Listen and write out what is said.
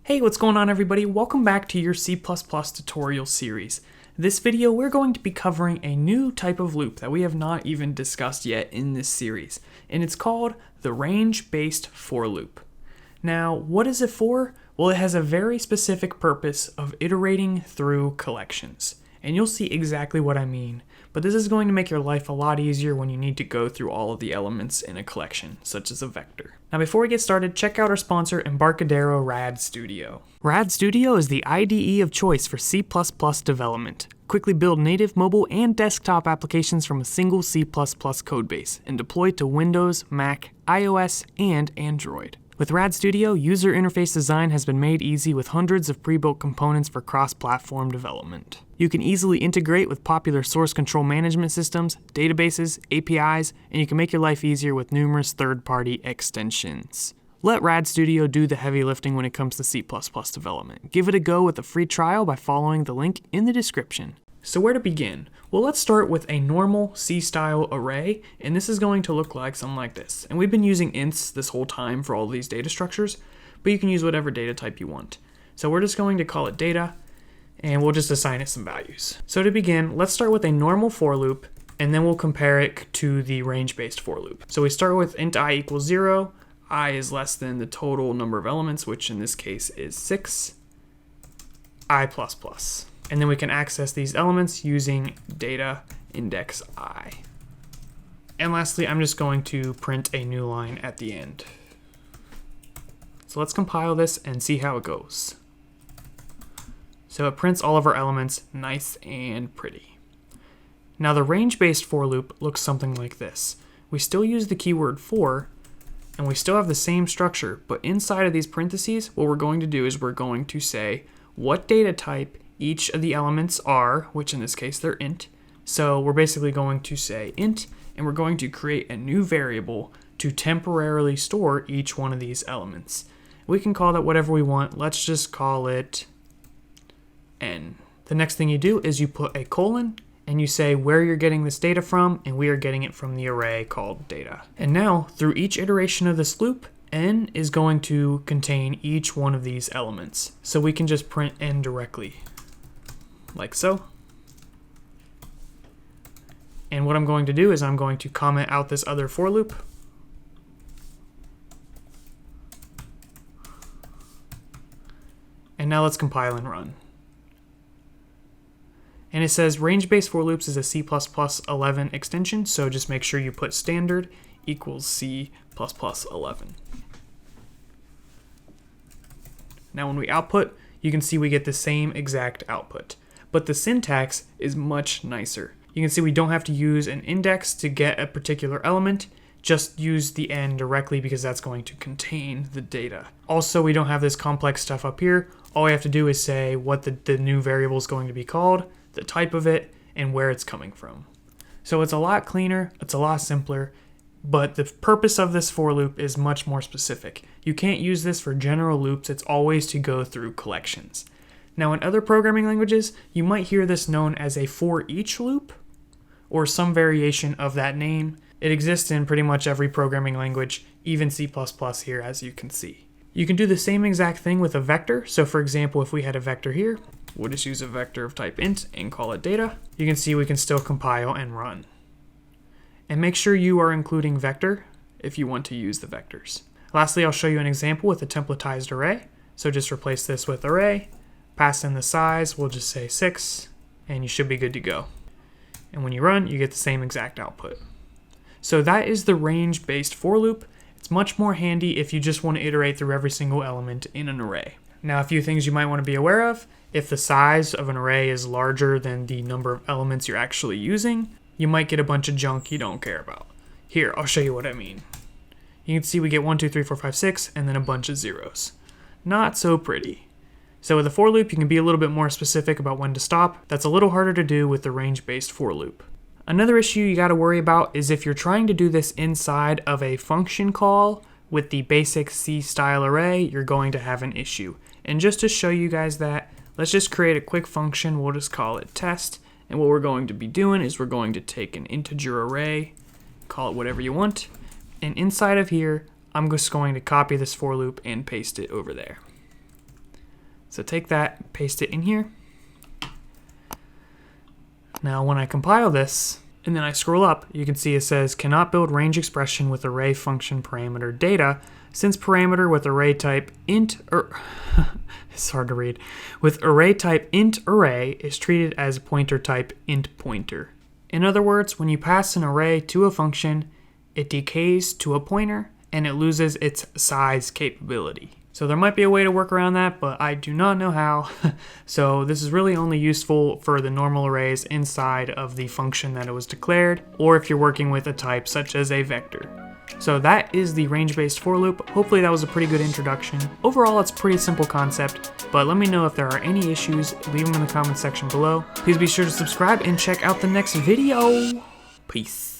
Hey, what's going on everybody? Welcome back to your C++ tutorial series. This video we're going to be covering a new type of loop that we have not even discussed yet in this series, and it's called the range-based for loop. Now, what is it for? Well, it has a very specific purpose of iterating through collections, and you'll see exactly what I mean. But this is going to make your life a lot easier when you need to go through all of the elements in a collection, such as a vector. Now before we get started, check out our sponsor, Embarcadero Rad Studio. Rad Studio is the IDE of choice for C++ development. Quickly build native mobile and desktop applications from a single C++ codebase and deploy to Windows, Mac, iOS, and Android. With Rad Studio, user interface design has been made easy with hundreds of pre-built components for cross-platform development. You can easily integrate with popular source control management systems, databases, APIs, and you can make your life easier with numerous third-party extensions. Let Rad Studio do the heavy lifting when it comes to C++ development. Give it a go with a free trial by following the link in the description. So where to begin? Well, let's start with a normal C-style array, and this is going to look like something like this. And we've been using ints this whole time for all these data structures, but you can use whatever data type you want. So we're just going to call it data, and we'll just assign it some values. So to begin, let's start with a normal for loop, and then we'll compare it to the range-based for loop. So we start with int I equals 0, I is less than the total number of elements, which in this case is 6, I++. And then we can access these elements using data index I. And lastly, I'm just going to print a new line at the end. So let's compile this and see how it goes. So it prints all of our elements nice and pretty. Now the range-based for loop looks something like this. We still use the keyword for, and we still have the same structure, but inside of these parentheses, what we're going to do is we're going to say what data type each of the elements are, which in this case they're int. So we're basically going to say int, and we're going to create a new variable to temporarily store each one of these elements. We can call that whatever we want. Let's just call it n. The next thing you do is you put a colon, and you say where you're getting this data from, and we are getting it from the array called data. And now, through each iteration of this loop, n is going to contain each one of these elements. So we can just print n directly, like so. And what I'm going to do is I'm going to comment out this other for loop. And now let's compile and run. And it says range-based for loops is a C++11 extension, so just make sure you put standard equals C++11. Now when we output, you can see we get the same exact output, but the syntax is much nicer. You can see we don't have to use an index to get a particular element, just use the n directly because that's going to contain the data. Also, we don't have this complex stuff up here. All we have to do is say what the new variable is going to be called, the type of it, and where it's coming from. So it's a lot cleaner, it's a lot simpler, but the purpose of this for loop is much more specific. You can't use this for general loops, it's always to go through collections. Now in other programming languages, you might hear this known as a for each loop, or some variation of that name. It exists in pretty much every programming language, even C++ here, as you can see. You can do the same exact thing with a vector. So for example, if we had a vector here, we'll just use a vector of type int and call it data. You can see we can still compile and run. And make sure you are including vector if you want to use the vectors. Lastly, I'll show you an example with a templatized array. So just replace this with array, pass in the size, we'll just say 6, and you should be good to go. And when you run, you get the same exact output. So that is the range-based for loop. It's much more handy if you just want to iterate through every single element in an array. Now, a few things you might want to be aware of. If the size of an array is larger than the number of elements you're actually using, you might get a bunch of junk you don't care about. Here, I'll show you what I mean. You can see we get 1, 2, 3, 4, 5, 6, and then a bunch of zeros. Not so pretty. So with a for loop, you can be a little bit more specific about when to stop. That's a little harder to do with the range-based for loop. Another issue you got to worry about is if you're trying to do this inside of a function call with the basic C-style array, you're going to have an issue. And just to show you guys that, let's just create a quick function. We'll just call it test. And what we're going to be doing is we're going to take an integer array, call it whatever you want. And inside of here, I'm just going to copy this for loop and paste it over there. So take that, paste it in here. Now when I compile this, and then I scroll up, you can see it says cannot build range expression with array function parameter data, since parameter with array type int, it's hard to read, with array type int array is treated as pointer type int pointer. In other words, when you pass an array to a function, it decays to a pointer and it loses its size capability. So there might be a way to work around that, but I do not know how. So this is really only useful for the normal arrays inside of the function that it was declared, or if you're working with a type such as a vector. So that is the range-based for loop. Hopefully that was a pretty good introduction. Overall, it's a pretty simple concept, but let me know if there are any issues. Leave them in the comment section below. Please be sure to subscribe and check out the next video. Peace.